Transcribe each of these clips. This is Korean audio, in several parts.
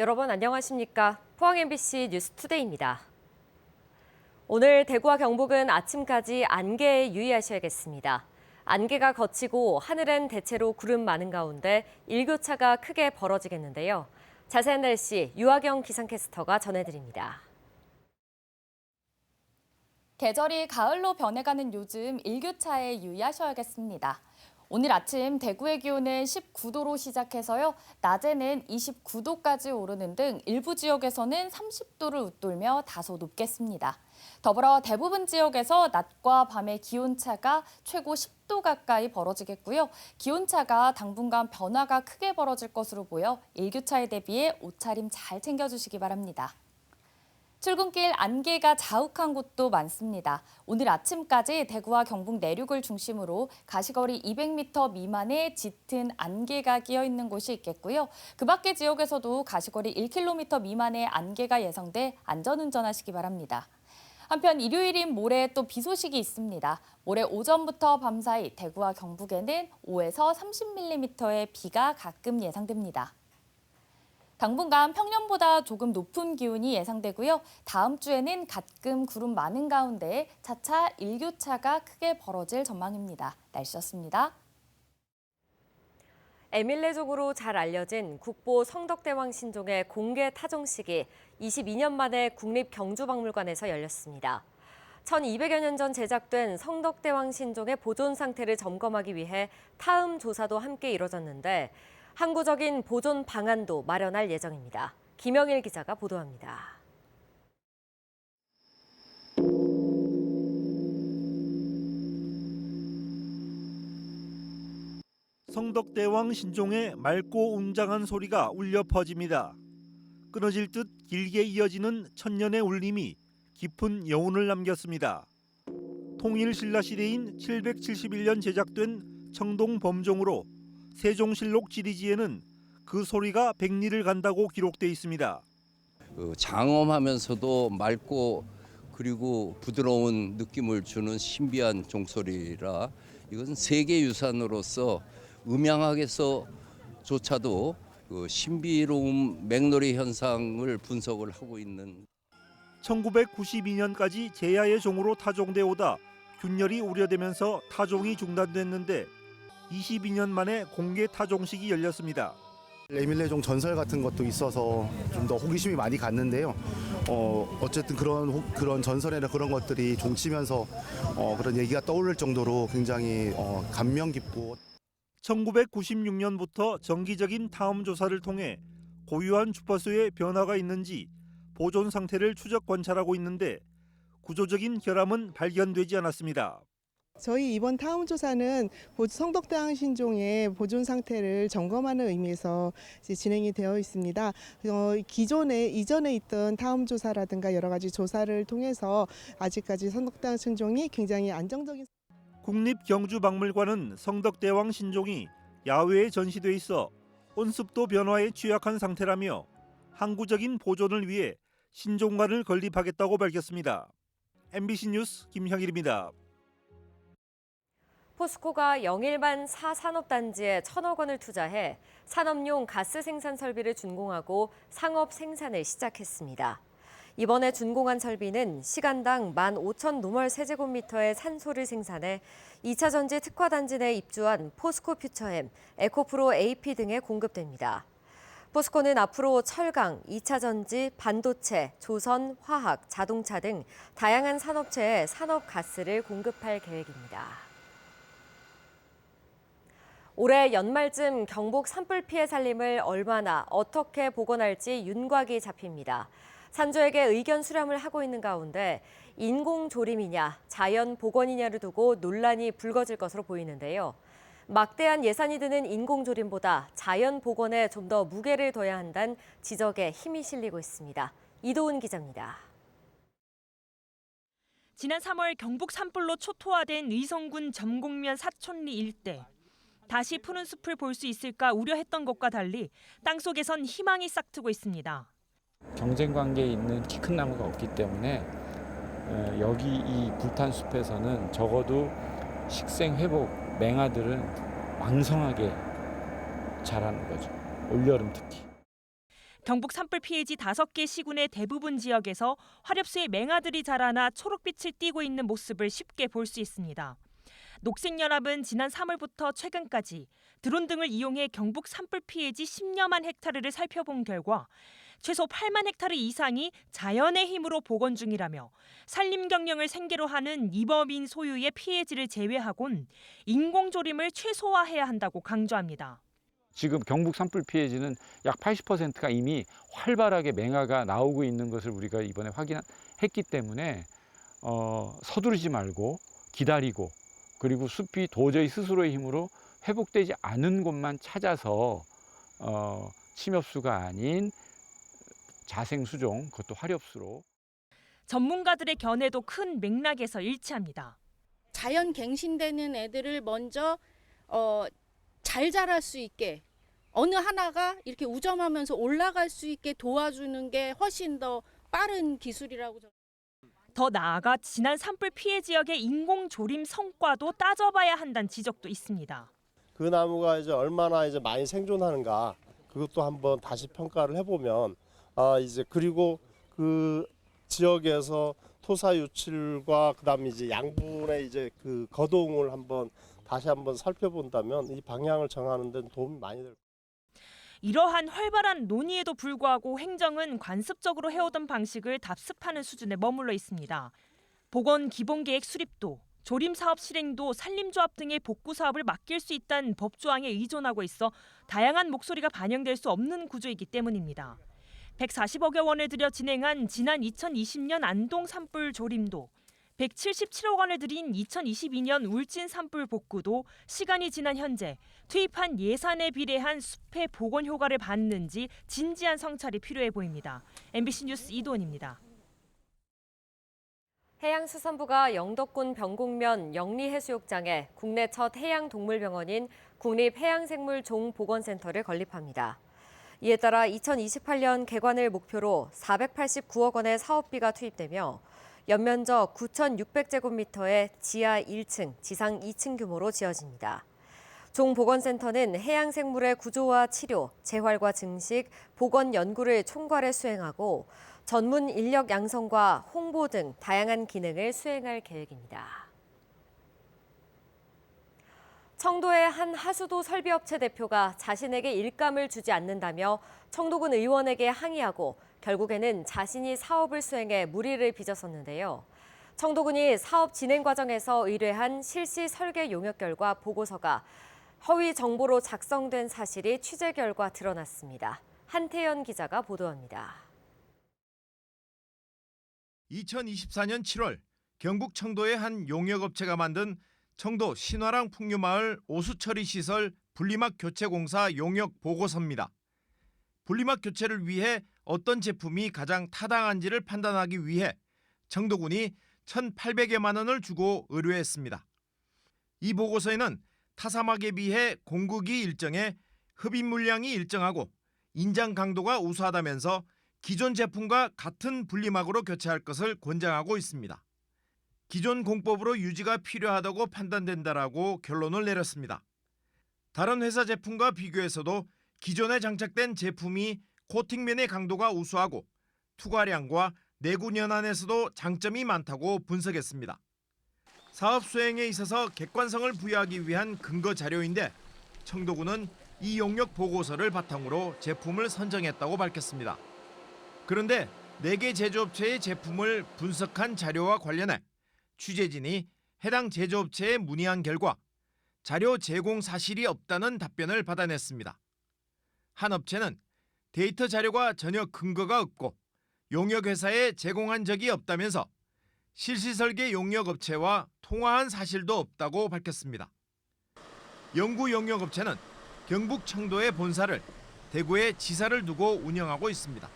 여러분 안녕하십니까? 포항 MBC 뉴스투데이입니다. 오늘 대구와 경북은 아침까지 안개에 유의하셔야겠습니다. 안개가 걷히고 하늘엔 대체로 구름 많은 가운데 일교차가 크게 벌어지겠는데요. 자세한 날씨 유아경 기상캐스터가 전해드립니다. 계절이 가을로 변해가는 요즘 일교차에 유의하셔야겠습니다. 오늘 아침 대구의 기온은 19도로 시작해서요. 낮에는 29도까지 오르는 등 일부 지역에서는 30도를 웃돌며 다소 높겠습니다. 더불어 대부분 지역에서 낮과 밤의 기온차가 최고 10도 가까이 벌어지겠고요. 기온차가 당분간 변화가 크게 벌어질 것으로 보여 일교차에 대비해 옷차림 잘 챙겨주시기 바랍니다. 출근길 안개가 자욱한 곳도 많습니다. 오늘 아침까지 대구와 경북 내륙을 중심으로 가시거리 200m 미만의 짙은 안개가 끼어 있는 곳이 있겠고요. 그 밖의 지역에서도 가시거리 1km 미만의 안개가 예상돼 안전운전하시기 바랍니다. 한편 일요일인 모레 또 비 소식이 있습니다. 모레 오전부터 밤사이 대구와 경북에는 5에서 30mm의 비가 가끔 예상됩니다. 당분간 평년보다 조금 높은 기온이 예상되고요. 다음 주에는 가끔 구름 많은 가운데 차차 일교차가 크게 벌어질 전망입니다. 날씨였습니다. 에밀레족으로 잘 알려진 국보 성덕대왕 신종의 공개 타종식이 22년 만에 국립경주박물관에서 열렸습니다. 1200여 년 전 제작된 성덕대왕 신종의 보존 상태를 점검하기 위해 타음 조사도 함께 이뤄졌는데 항구적인 보존 방안도 마련할 예정입니다. 김영일 기자가 보도합니다. 성덕대왕 신종의 맑고 웅장한 소리가 울려 퍼집니다. 끊어질 듯 길게 이어지는 천년의 울림이 깊은 여운을 남겼습니다. 통일신라 시대인 771년 제작된 청동범종으로 세종실록 지리지에는 그 소리가 백리를 간다고 기록돼 있습니다. 장엄하면서도 맑고 그리고 부드러운 느낌을 주는 신비한 종소리라 이것은 세계유산으로서 음향학에서조차도 그 신비로운 맹놀이 현상을 분석을 하고 있는 1992년까지 제야의 종으로 타종돼 오다 균열이 우려되면서 타종이 중단됐는데 22년 만에 공개 타종식이 열렸습니다. 에밀레종 전설 같은 것도 있어서 좀 더 호기심이 많이 갔는데요. 어쨌든 그런 전설이나 그런 것들이 종치면서 그런 얘기가 떠오를 정도로 굉장히 감명 깊고 1996년부터 정기적인 타음 조사를 통해 고유한 주파수의 변화가 있는지 보존 상태를 추적 관찰하고 있는데 구조적인 결함은 발견되지 않았습니다. 저희 이번 타움 조사는 성덕대왕 신종의 보존 상태를 점검하는 의미에서 진행이 되어 있습니다. 이전에 있던 타움 조사라든가 여러 가지 조사를 통해서 아직까지 성덕대왕 신종이 굉장히 안정적인 국립경주박물관은 성덕대왕 신종이 야외에 전시돼 있어 온습도 변화에 취약한 상태라며 항구적인 보존을 위해 신종관을 건립하겠다고 밝혔습니다. MBC 뉴스 김형일입니다. 포스코가 영일만 4산업단지에 1,000억 원을 투자해 산업용 가스 생산 설비를 준공하고 상업 생산을 시작했습니다. 이번에 준공한 설비는 시간당 15,000 노멀 세제곱미터의 산소를 생산해 2차 전지 특화단지 내 입주한 포스코 퓨처엠, 에코프로 AP 등에 공급됩니다. 포스코는 앞으로 철강, 2차 전지, 반도체, 조선, 화학, 자동차 등 다양한 산업체에 산업가스를 공급할 계획입니다. 올해 연말쯤 경북 산불 피해 살림을 얼마나 어떻게 복원할지 윤곽이 잡힙니다. 산주에게 의견 수렴을 하고 있는 가운데 인공조림이냐 자연 복원이냐를 두고 논란이 불거질 것으로 보이는데요. 막대한 예산이 드는 인공조림보다 자연 복원에 좀 더 무게를 둬야 한다는 지적에 힘이 실리고 있습니다. 이도훈 기자입니다. 지난 3월 경북 산불로 초토화된 의성군 점곡면 사촌리 일대. 다시 푸른 숲을 볼 수 있을까 우려했던 것과 달리 땅속에선 희망이 싹트고 있습니다. 경쟁 관계에 있는 키 큰 나무가 없기 때문에 여기 이 불탄 숲에서는 적어도 식생 회복 맹아들은 왕성하게 자라는 거죠. 올여름 특히. 경북 산불 피해지 5개 시군의 대부분 지역에서 화렵수의 맹아들이 자라나 초록빛을 띠고 있는 모습을 쉽게 볼 수 있습니다. 녹색연합은 지난 3월부터 최근까지 드론 등을 이용해 경북 산불 피해지 10여만 헥타르를 살펴본 결과 최소 8만 헥타르 이상이 자연의 힘으로 복원 중이라며 산림 경영을 생계로 하는 이범인 소유의 피해지를 제외하곤 인공조림을 최소화해야 한다고 강조합니다. 지금 경북 산불 피해지는 약 80%가 이미 활발하게 맹아가 나오고 있는 것을 우리가 이번에 확인했기 때문에 서두르지 말고 기다리고, 그리고 숲이 도저히 스스로의 힘으로 회복되지 않은 곳만 찾아서 침엽수가 아닌 자생수종, 그것도 화렵수로. 전문가들의 견해도 큰 맥락에서 일치합니다. 자연 갱신되는 애들을 먼저 잘 자랄 수 있게, 어느 하나가 이렇게 우점하면서 올라갈 수 있게 도와주는 게 훨씬 더 빠른 기술이라고. 더 나아가 지난 산불 피해 지역의 인공조림 성과도 따져봐야 한다는 지적도 있습니다. 그 나무가 이제 얼마나 이제 많이 생존하는가, 그것도 한번 다시 평가를 해보면 이제 그리고 그 지역에서 토사 유출과 그다음에 이제 양분의 이제 그 거동을 다시 한번 살펴본다면 이 방향을 정하는 데는 도움이 많이 될 거예요. 이러한 활발한 논의에도 불구하고 행정은 관습적으로 해오던 방식을 답습하는 수준에 머물러 있습니다. 복원 기본계획 수립도, 조림 사업 실행도 산림조합 등의 복구 사업을 맡길 수 있다는 법조항에 의존하고 있어 다양한 목소리가 반영될 수 없는 구조이기 때문입니다. 140억여 원을 들여 진행한 지난 2020년 안동 산불 조림도, 177억 원을 들인 2022년 울진 산불 복구도 시간이 지난 현재 투입한 예산에 비례한 숲의 복원 효과를 봤는지 진지한 성찰이 필요해 보입니다. MBC 뉴스 이도원입니다. 해양수산부가 영덕군 병곡면 영리해수욕장에 국내 첫 해양동물병원인 국립해양생물종보건센터를 건립합니다. 이에 따라 2028년 개관을 목표로 489억 원의 사업비가 투입되며 연면적 9,600제곱미터의 지하 1층, 지상 2층 규모로 지어집니다. 종보건센터는 해양생물의 구조와 치료, 재활과 증식, 보건 연구를 총괄해 수행하고 전문 인력 양성과 홍보 등 다양한 기능을 수행할 계획입니다. 청도의 한 하수도 설비업체 대표가 자신에게 일감을 주지 않는다며 청도군 의원에게 항의하고 결국에는 자신이 사업을 수행해 물의를 빚었었는데요. 청도군이 사업 진행 과정에서 의뢰한 실시 설계 용역 결과 보고서가 허위 정보로 작성된 사실이 취재 결과 드러났습니다. 한태연 기자가 보도합니다. 2024년 7월 경북 청도의 한 용역업체가 만든 청도 신화랑 풍류마을 오수처리 시설 분리막 교체 공사 용역 보고서입니다. 분리막 교체를 위해 어떤 제품이 가장 타당한지를 판단하기 위해 청도군이 1,800여만 원을 주고 의뢰했습니다. 이 보고서에는 타사막에 비해 공급이 일정해 흡입 물량이 일정하고 인장 강도가 우수하다면서 기존 제품과 같은 분리막으로 교체할 것을 권장하고 있습니다. 기존 공법으로 유지가 필요하다고 판단된다라고 결론을 내렸습니다. 다른 회사 제품과 비교해서도 기존에 장착된 제품이 코팅면의 강도가 우수하고 투과량과 내구 연한에서도 장점이 많다고 분석했습니다. 사업 수행에 있어서 객관성을 부여하기 위한 근거 자료인데 청도군은 이 용역 보고서를 바탕으로 제품을 선정했다고 밝혔습니다. 그런데 4개 제조업체의 제품을 분석한 자료와 관련해 취재진이 해당 제조업체에 문의한 결과 자료 제공 사실이 없다는 답변을 받아냈습니다. 한 업체는 데이터 자료가 전혀 근거가 없고 용역회사에 제공한 적이 없다면서 실시설계 용역업체와 통화한 사실도 없다고 밝혔습니다. 영구 용역업체는 경북 청도의 본사를 대구에 지사를 두고 운영하고 있습니다.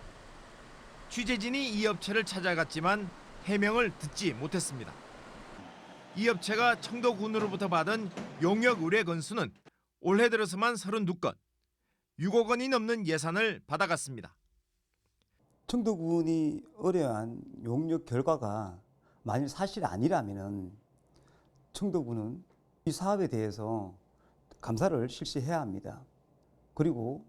취재진이 이 업체를 찾아갔지만 해명을 듣지 못했습니다. 이 업체가 청도군으로부터 받은 용역 의뢰 건수는 올해 들어서만 32건, 6억 원이 넘는 예산을 받아갔습니다. 청도군이 의뢰한 용역 결과가 만일 사실이 아니라면 청도군은 이 사업에 대해서 감사를 실시해야 합니다. 그리고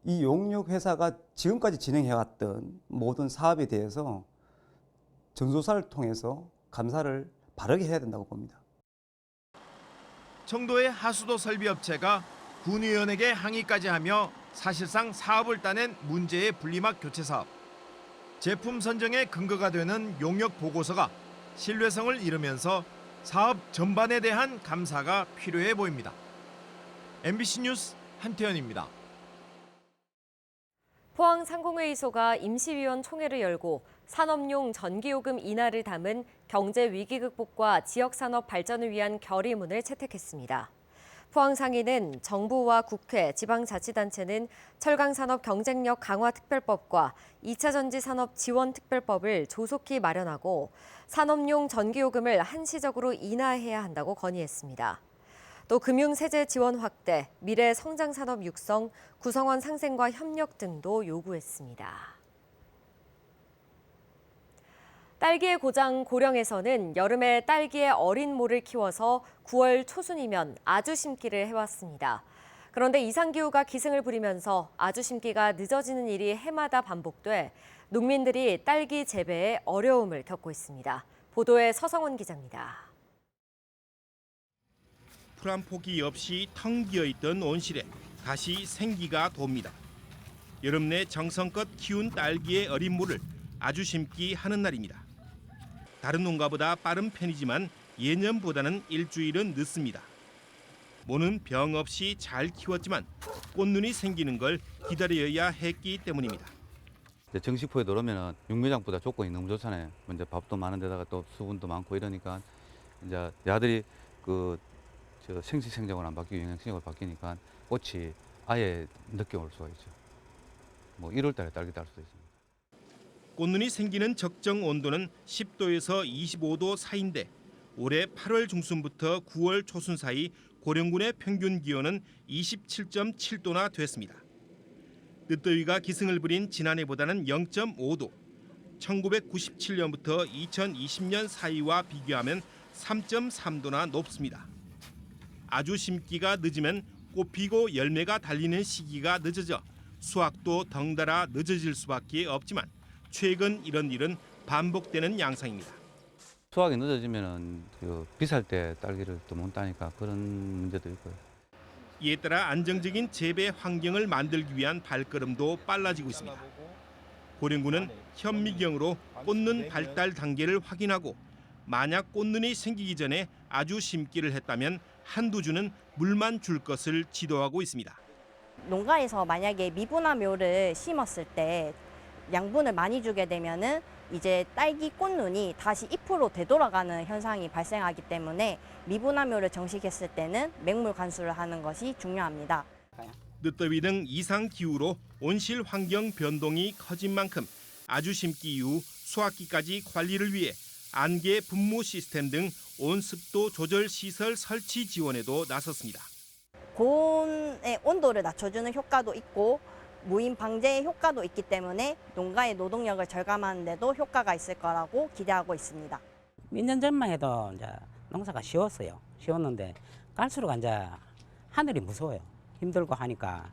이 용역 회사가 지금까지 진행해왔던 모든 사업에 대해서 전수조사를 통해서 감사를 바르게 해야 된다고 봅니다. 청도의 하수도 설비업체가 군의원에게 항의까지 하며 사실상 사업을 따낸 문제의 분리막 교체 사업. 제품 선정의 근거가 되는 용역 보고서가 신뢰성을 잃으면서 사업 전반에 대한 감사가 필요해 보입니다. MBC 뉴스 한태현입니다. 포항상공회의소가 임시위원 총회를 열고 산업용 전기요금 인하를 담은 경제 위기 극복과 지역산업 발전을 위한 결의문을 채택했습니다. 포항상인은 정부와 국회, 지방자치단체는 철강산업 경쟁력 강화 특별법과 2차 전지 산업 지원 특별법을 조속히 마련하고 산업용 전기요금을 한시적으로 인하해야 한다고 건의했습니다. 또 금융세제 지원 확대, 미래 성장산업 육성, 구성원 상생과 협력 등도 요구했습니다. 딸기의 고장 고령에서는 여름에 딸기의 어린 모를 키워서 9월 초순이면 아주 심기를 해왔습니다. 그런데 이상기후가 기승을 부리면서 아주 심기가 늦어지는 일이 해마다 반복돼 농민들이 딸기 재배에 어려움을 겪고 있습니다. 보도에 서성원 기자입니다. 풀 한 포기 없이 텅 비어있던 온실에 다시 생기가 돕니다. 여름 내 정성껏 키운 딸기의 어린 모를 아주 심기 하는 날입니다. 다른 농가보다 빠른 편이지만 예년보다는 일주일은 늦습니다. 모는 병 없이 잘 키웠지만 꽃눈이 생기는 걸 기다려야 했기 때문입니다. 정식포에 들어오면 육묘장보다 조건이 너무 좋잖아요. 이제 밥도 많은 데다가 또 수분도 많고 이러니까 이제 야들이 생식생장을 안 바뀌고 영양생장을 바뀌니까 꽃이 아예 늦게 올 수가 있죠. 1월 달에 딸기 딸 수도 있습니다. 꽃눈이 생기는 적정 온도는 10도에서 25도 사이인데 올해 8월 중순부터 9월 초순 사이 고령군의 평균 기온은 27.7도나 됐습니다. 늦더위가 기승을 부린 지난해보다는 0.5도, 1997년부터 2020년 사이와 비교하면 3.3도나 높습니다. 아주 심기가 늦으면 꽃 피고 열매가 달리는 시기가 늦어져 수확도 덩달아 늦어질 수밖에 없지만 최근 이런 일은 반복되는 양상입니다. 수확이 늦어지면 비쌀 때 딸기를 또 못 따니까 그런 문제도 있고요. 이에 따라 안정적인 재배 환경을 만들기 위한 발걸음도 빨라지고 있습니다. 고령군은 현미경으로 꽃눈 발달 단계를 확인하고 만약 꽃눈이 생기기 전에 아주 심기를 했다면 한두 주는 물만 줄 것을 지도하고 있습니다. 농가에서 만약에 미분화 묘를 심었을 때 양분을 많이 주게 되면은 이제 딸기 꽃눈이 다시 잎으로 되돌아가는 현상이 발생하기 때문에 미분화묘를 정식했을 때는 맹물 관수를 하는 것이 중요합니다. 늦더위 등 이상 기후로 온실 환경 변동이 커진 만큼 아주 심기 이후 수확기까지 관리를 위해 안개 분무 시스템 등 온습도 조절 시설 설치 지원에도 나섰습니다. 고온의 온도를 낮춰주는 효과도 있고 무임 방제 효과도 있기 때문에 농가의 노동력을 절감하는 데도 효과가 있을 거라고 기대하고 있습니다. 몇 년 전만 해도 이제 농사가 쉬웠어요. 쉬웠는데 갈수록 이제 하늘이 무서워요. 힘들고 하니까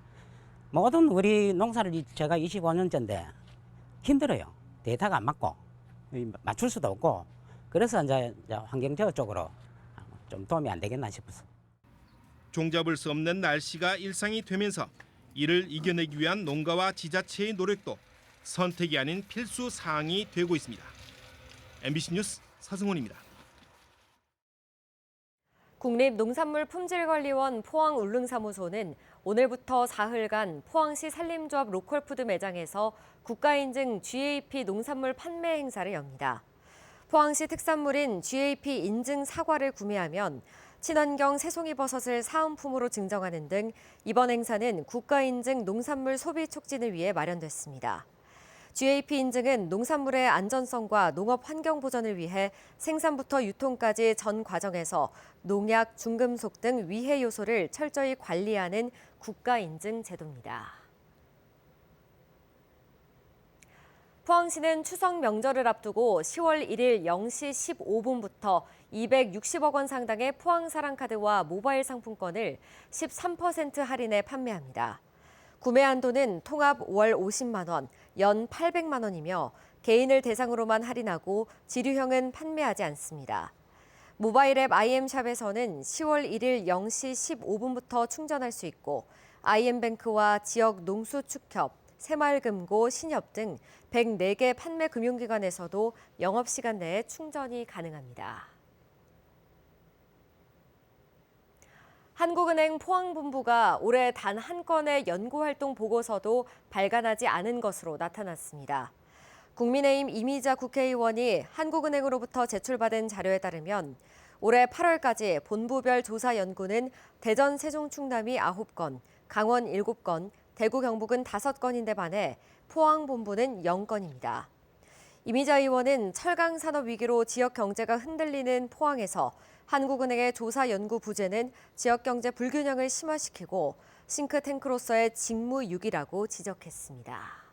모든 우리 농사를 제가 25년째인데 힘들어요. 데이터가 안 맞고 맞출 수도 없고 그래서 이제 환경제어 쪽으로 좀 도움이 안 되겠나 싶어서. 종잡을 수 없는 날씨가 일상이 되면서 이를 이겨내기 위한 농가와 지자체의 노력도 선택이 아닌 필수 사항이 되고 있습니다. MBC 뉴스 서승훈입니다. 국립농산물품질관리원 포항울릉사무소는 오늘부터 사흘간 포항시 산림조합 로컬푸드 매장에서 국가인증 GAP 농산물 판매 행사를 엽니다. 포항시 특산물인 GAP 인증 사과를 구매하면 친환경 새송이버섯을 사은품으로 증정하는 등 이번 행사는 국가인증 농산물 소비 촉진을 위해 마련됐습니다. GAP 인증은 농산물의 안전성과 농업 환경 보전을 위해 생산부터 유통까지 전 과정에서 농약, 중금속 등 위해 요소를 철저히 관리하는 국가인증 제도입니다. 포항시는 추석 명절을 앞두고 10월 1일 0시 15분부터 260억 원 상당의 포항사랑카드와 모바일 상품권을 13% 할인에 판매합니다. 구매 한도는 통합 월 50만 원, 연 800만 원이며 개인을 대상으로만 할인하고 지류형은 판매하지 않습니다. 모바일 앱 IM샵에서는 10월 1일 0시 15분부터 충전할 수 있고 IM뱅크와 지역 농수축협, 새마을금고, 신협 등 104개 판매 금융기관에서도 영업시간 내에 충전이 가능합니다. 한국은행 포항본부가 올해 단 한 건의 연구활동 보고서도 발간하지 않은 것으로 나타났습니다. 국민의힘 이미자 국회의원이 한국은행으로부터 제출받은 자료에 따르면 올해 8월까지 본부별 조사 연구는 대전 세종 충남이 9건, 강원 7건, 대구 경북은 5건인데 반해 포항 본부는 0건입니다. 이미자 의원은 철강 산업 위기로 지역 경제가 흔들리는 포항에서 한국은행의 조사 연구 부재는 지역 경제 불균형을 심화시키고 싱크탱크로서의 직무유기라고 지적했습니다.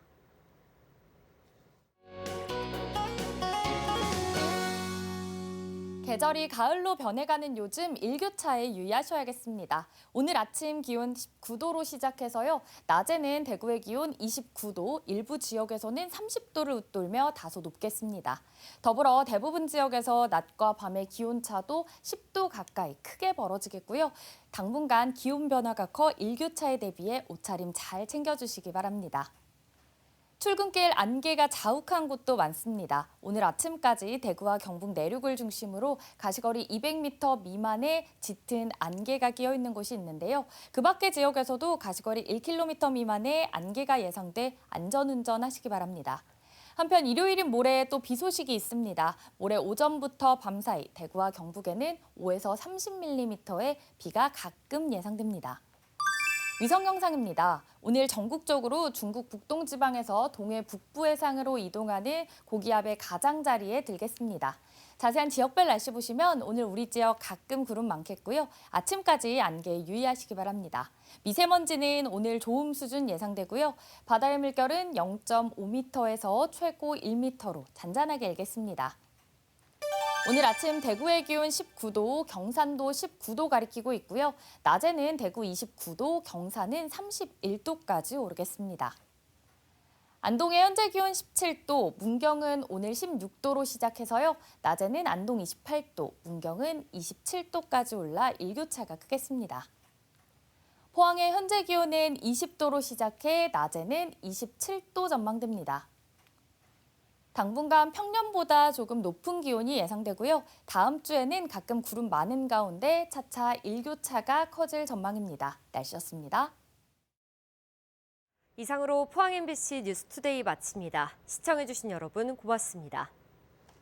계절이 가을로 변해가는 요즘 일교차에 유의하셔야겠습니다. 오늘 아침 기온 19도로 시작해서요. 낮에는 대구의 기온 29도, 일부 지역에서는 30도를 웃돌며 다소 높겠습니다. 더불어 대부분 지역에서 낮과 밤의 기온차도 10도 가까이 크게 벌어지겠고요. 당분간 기온 변화가 커 일교차에 대비해 옷차림 잘 챙겨주시기 바랍니다. 출근길 안개가 자욱한 곳도 많습니다. 오늘 아침까지 대구와 경북 내륙을 중심으로 가시거리 200m 미만의 짙은 안개가 끼어 있는 곳이 있는데요. 그 밖의 지역에서도 가시거리 1km 미만의 안개가 예상돼 안전운전 하시기 바랍니다. 한편 일요일인 모레 또 비 소식이 있습니다. 모레 오전부터 밤 사이 대구와 경북에는 5에서 30mm의 비가 가끔 예상됩니다. 위성 영상입니다. 오늘 전국적으로 중국 북동지방에서 동해 북부 해상으로 이동하는 고기압의 가장자리에 들겠습니다. 자세한 지역별 날씨 보시면 오늘 우리 지역 가끔 구름 많겠고요. 아침까지 안개에 유의하시기 바랍니다. 미세먼지는 오늘 좋음 수준 예상되고요. 바다의 물결은 0.5m에서 최고 1m로 잔잔하게 일겠습니다. 오늘 아침 대구의 기온 19도, 경산도 19도 가리키고 있고요. 낮에는 대구 29도, 경산은 31도까지 오르겠습니다. 안동의 현재 기온 17도, 문경은 오늘 16도로 시작해서요. 낮에는 안동 28도, 문경은 27도까지 올라 일교차가 크겠습니다. 포항의 현재 기온은 20도로 시작해 낮에는 27도 전망됩니다. 당분간 평년보다 조금 높은 기온이 예상되고요. 다음 주에는 가끔 구름 많은 가운데 차차 일교차가 커질 전망입니다. 날씨였습니다. 이상으로 포항 MBC 뉴스투데이 마칩니다. 시청해주신 여러분 고맙습니다.